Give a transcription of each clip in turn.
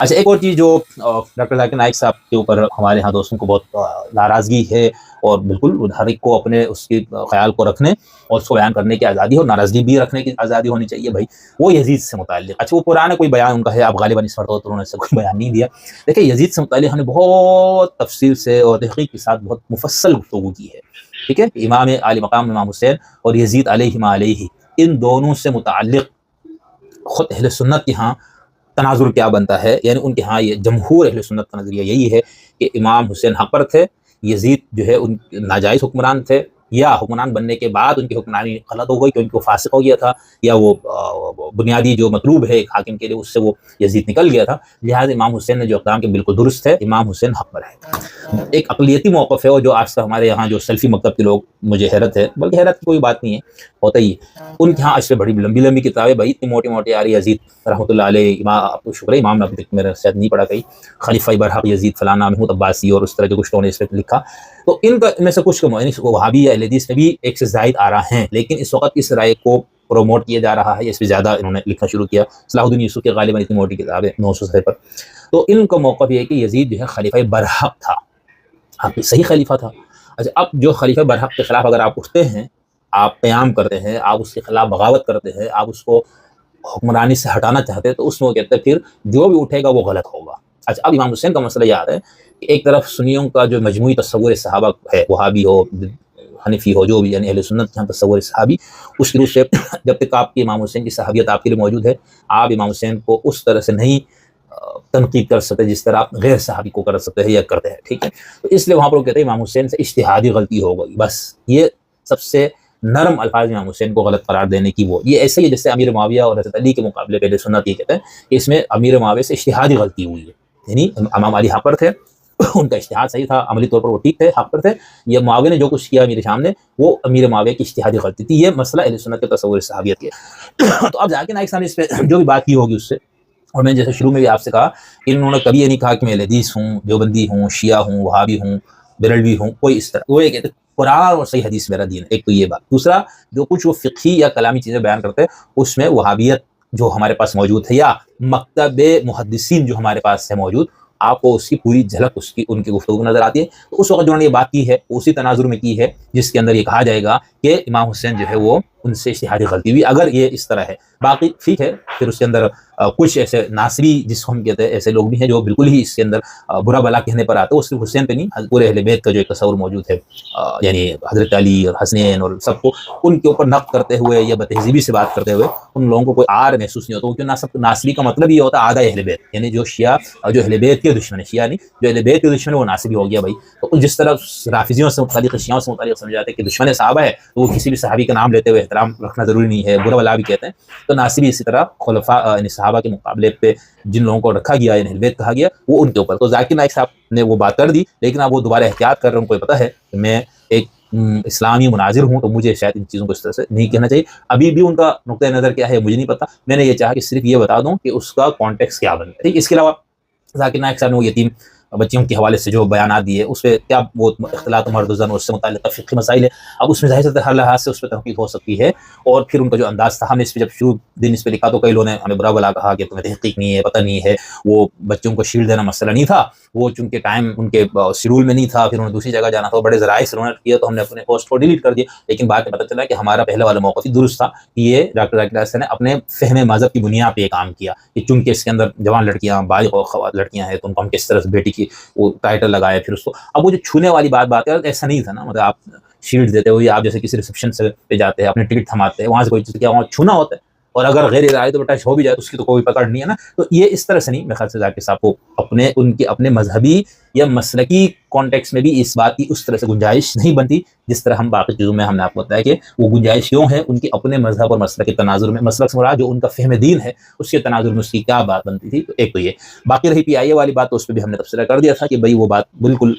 अच्छा, एक और चीज़ जो डॉक्टर ज़ाकिर नाइक साहब के ऊपर हमारे यहाँ दोस्तों को बहुत नाराज़गी है, और बिल्कुल हर एक को अपने उसके ख़्याल को रखने और उसको बयान करने की आज़ादी और नाराज़गी भी रखने की आज़ादी होनी चाहिए भाई। वो यज़ीद से मुताल्लिक़, अच्छा वो पुराना कोई बयान उनका है, आप ग़ालिबन इस मरतबा तो उन्होंने ऐसा कोई बयान नहीं दिया। देखिए यज़ीद से मुताल्लिक़ हमने बहुत तफ़सील से और तहक़ीक़ के साथ बहुत मुफ़स्सल गुफ्तगू की है, ठीक है? इमाम आली मक़ाम इमाम हुसैन और यज़ीद अलैहिमा अलैहि, इन दोनों से मुताल्लिक़ ख़ुद अहले सुन्नत के यहाँ तनाज़ुर क्या बनता है, यानी उनके यहाँ ये जमहूर अहले सुन्नत का नज़रिया यही है कि इमाम हुसैन हक़ पर थे, यज़ीद जो है उन नाजायज़ हुक्मरान थे, या हुक्मरान बनने के बाद उनकी हुक्मरानी गलत हो गई क्योंकि वो फ़ासिक हो गया था, या वो बुनियादी जो मतलूब है एक हाकिम के लिए उससे वो यज़ीद निकल गया था। लिहाज़ा इमाम हुसैन ने जो इक़दाम किए बिल्कुल दुरुस्त है, इमाम हुसैन हक़ पर है। एक अक़लियती मौक़िफ़ है, और जो आज तक हमारे यहाँ जो सलफ़ी मकतब के लोग, मुझे हैरत है, बल्कि हैरत की कोई बात नहीं है, होता ही है। उनके यहाँ इससे बड़ी लंबी-लंबी किताबें भाई, इतनी मोटी-मोटी आ रही यज़ीद रहमतुल्लाह अलैह, आपको शुक्र है इमाम ने मेरे शायद नहीं पढ़ा कहीं, खलीफ़ा बरहक़ यज़ीद फलाना महमूद अब्बासी और उस तरह के कुछ लोगों ने इस पे लिखा। तो इनका इनमें से कुछ वहाबी या अहले हदीस में भी एक से ज़ायद आरा हैं, लेकिन इस वक़्त इस राय को प्रोमोट किया जा रहा है, इस पे ज़्यादा इन्होंने लिखना शुरू किया। सलाहुद्दीन यूसुफ़ की ग़ालिबन इतनी मोटी किताब है 900 सफ़हे पर। तो इनका मौक़िफ़ ये है कि यज़ीद जो है खलीफ़ा बरहक़ था, हाँ, सही खलीफा था। अच्छा, अब जो खलीफा बरहक के खिलाफ अगर आप उठते हैं, आप क़याम करते हैं, आप उसके खिलाफ बगावत करते हैं, आप उसको हुक्मरानी से हटाना चाहते हैं, तो उसमें वो कहते हैं फिर जो भी उठेगा वो गलत होगा। अच्छा, अब इमाम हुसैन का मसला ये आ रहा है कि एक तरफ सुन्नियों का जो मजमूई तस्वुर सहाबा है, वहाबी हो, हनफी हो, जो भी, यानी अहले सुन्नत के यहाँ तस्वुर सहाबी, उसकी रूप से जब तक आपकी इमाम हुसैन की सहाबियत आपके लिए मौजूद है, आप इमाम हुसैन को उस तरह से नहीं तनकीद कर सकते जिस तरह आप गैर सहाबी को कर सकते हैं या करते हैं, ठीक है? तो इसलिए वहाँ पर वो कहते हैं इमाम हुसैन से इज्तिहादी गलती हो गई, बस ये सबसे नरम अल्फाज इमाम हुसैन को गलत करार देने की वो, ये ऐसे ही है जैसे अमीर मुआविया और हज़रत अली के मुकाबले पे अहले सुन्नत ये कहते हैं कि इसमें अमीर मुआविया से इज्तिहादी गलती हुई है, यानी इमाम अली हक़ पर थे, उनका इज्तिहाद सही था, अमली तौर पर वो ठीक थे, हक़ पर थे। ये मुआविया ने जो कुछ किया मेरे सामने, वो अमीर मुआविया की इज्तिहादी गलती थी। ये मसला अहले सुन्नत के तस्वुर सहाबियत के। तो अब ज़ाकिर नाइक साहब ने इस पे जो भी बात की होगी उससे, और मैंने जैसे शुरू में भी आपसे कहा, इन्होंने कभी ये नहीं कहा कि मैं अहले हदीस हूँ, देवबंदी हूँ, शिया हूँ, वहाबी हूँ, बरेलवी हूँ, कोई इस तरह। वो ये कहते हैं कुरान और सही हदीस मेरा दीन है, एक तो ये बात। दूसरा, जो कुछ वो फ़िक़ही या कलामी चीज़ें बयान करते हैं, उसमें वहाबियत जो हमारे पास मौजूद है, या मकतब मुहद्दिसीन जो हमारे पास है मौजूद, आपको उसकी पूरी झलक उसकी उनकी गुफ्तगू नज़र आती है। तो उस वक़्त जो उन्होंने ये बात की है, उसी तनाज़ुर में की है, जिसके अंदर ये कहा जाएगा कि इमाम हुसैन जो है वो उनसे इज्तिहादी गलती हुई, अगर ये इस तरह है। बाकी ठीक है, फिर उसके अंदर कुछ ऐसे नासिबी जिसको हम कहते हैं, ऐसे लोग भी हैं जो बिल्कुल ही इसके अंदर बुरा भला कहने पर आते हैं। वो सिर्फ हुसैन पे नहीं, पूरे अहले बैत का जो एक तस्वुर मौजूद है, यानी हज़रत अली और हसनैन और सबको, उनके ऊपर नक़्द करते हुए या बतहज़ीबी से बात करते हुए उन लोगों को कोई आर महसूस नहीं होता, क्योंकि नासिबी का मतलब ये होता है आधा अहले बैत, यानी जो शिया जो अहले बैत के दुश्मन है, शिया नहीं, जो अहले बैत के दुश्मन है वो नासिबी हो गया भाई। तो जिस तरह राफ़िज़ियों से मुतालिक, शियाओं से मुतालिक समझ जाते हैं कि दुश्मन सहाबा है, तो वो किसी भी सहाबी का नाम लेते हुए एहतराम रखना ज़रूरी नहीं है, बुरा भला भी कहते हैं। तो नासिबी इसी तरह खुलफ़ा यानी सहाबा के मुकाबले पे जिन लोगों को रखा गया, यानी अहले बैत कहा गया, वो उनके ऊपर। तो ज़ाकिर नाइक साहब ने वो बात कर दी, लेकिन अब वो दोबारा एहतियात कर रहे हैं, उनको पता है कि मैं एक इस्लामी मुनाज़िर हूँ, तो मुझे शायद इन चीज़ों को इस तरह से नहीं कहना चाहिए। अभी भी उनका नुक्ता नज़र क्या है मुझे नहीं पता, मैंने ये चाहा कि सिर्फ ये बता दूँ कि उसका कॉन्टेक्स्ट क्या बनता है, ठीक। इसके अलावा ज़ाकिर नाइक साहब ने वो यतीम बच्चियों के हवाले से जो बयानात दिए, उस पे क्या वो इख्तिलात मर्द ज़न, उससे मुताल्लिक़ फ़िक़ही मसाइल है। अब उसमें ज़ाहिर सी हर लिहाज से उस पे तहक़ीक़ हो सकती है, और फिर उनका जो अंदाज़ था, हमने इस पे जब शुरू दिन इस पे लिखा तो कई लोगों ने हमें बुरा भला कहा कि तुम्हें तहक़ीक़ नहीं है, पता नहीं है, वो बच्चों को शील्ड देना मसला नहीं था, वो चूँकि टाइम उनके शेड्यूल में नहीं था, फिर उन्होंने दूसरी जगह जाना था, बड़े ज़राए से उन्होंने किया, तो हमने अपने पोस्ट को डिलीट कर दिया। लेकिन बाद में पता चला कि हमारा पहले वाला मौक़िफ़ ही दुरुस्त था कि ये डॉक्टर ज़ाकिर नाइक साहब ने अपने फ़हम मज़हब की बुनियाद पे ये काम किया कि चूँकि इसके अंदर जवान लड़कियाँ, बालिग़ और लड़कियाँ हैं, तो उनको हम किस तरह से बेटी की वो टाइटल लगाए, फिर उसको। अब वो जो छूने वाली बात है, ऐसा नहीं था ना, मतलब आप शील्ड देते हो, या आप जैसे किसी रिसेप्शन से पे जाते हैं, अपने टिकट थमाते हैं, वहाँ से कोई चीज़ क्या वहाँ छूना होता है, और अगर गैर इरादे तो टच हो भी जाए तो उसकी तो कोई पकड़ नहीं है ना। तो ये इस तरह से नहीं, मेरे ख्याल से ज़ाकिर साहब को अपने उनके अपने मजहबी या मसलकी कॉन्टेक्स्ट में भी इस बात की उस तरह से गुंजाइश नहीं बनती, जिस तरह हम बाकी चीज़ों में हमने आपको बताया कि वो गुंजाइश क्यों है, उनके अपने मजहब और मसलक के तनाजुर में, मसलक से मुराद जो उनका फ़हम दीन है, उसके तनाजुर में उसकी क्या बात बनती थी। तो एक तो ये बाकी रही पीआईए वाली बात, तो उस पर भी हमने तबसरा कर दिया था कि भाई वो बात बिल्कुल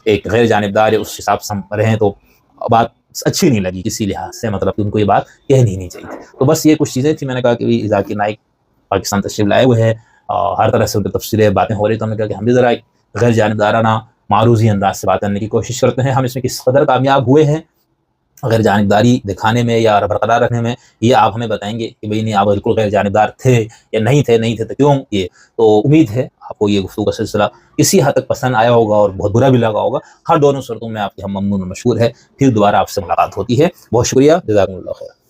एक गैर जानिबदार है, उस हिसाब से हम रहें तो बात अच्छी नहीं लगी किसी लिहाज से, मतलब कि उनको ये बात कहनी नहीं चाहिए। तो बस ये कुछ चीज़ें थी, मैंने कहा कि ज़ाकिर नाइक पाकिस्तान तशरीफ़ लाए हुए हैं, हर तरह से उनकी तफसीरें बातें हो रही, तो हमने कहा कि हम भी ज़रा एक गैर जानिबदाराना मारूज़ी अंदाज से बात करने की कोशिश करते हैं। हम इसमें किस कदर कामयाब हुए हैं غیر جانبداری دکھانے میں یا برقرار رکھنے میں، یہ آپ ہمیں بتائیں گے کہ بھئی نہیں آپ بالکل غیر جانبدار تھے یا نہیں تھے تو کیوں یہ؟ تو امید ہے آپ کو یہ گفتگو کا سلسلہ کسی حد تک پسند آیا ہوگا اور بہت برا بھی لگا ہوگا۔ ہر دونوں صورتوں میں آپ کے ہم ممنون و مشکور ہے۔ پھر دوبارہ آپ سے ملاقات ہوتی ہے۔ بہت شکریہ، جزاکم اللہ خیر۔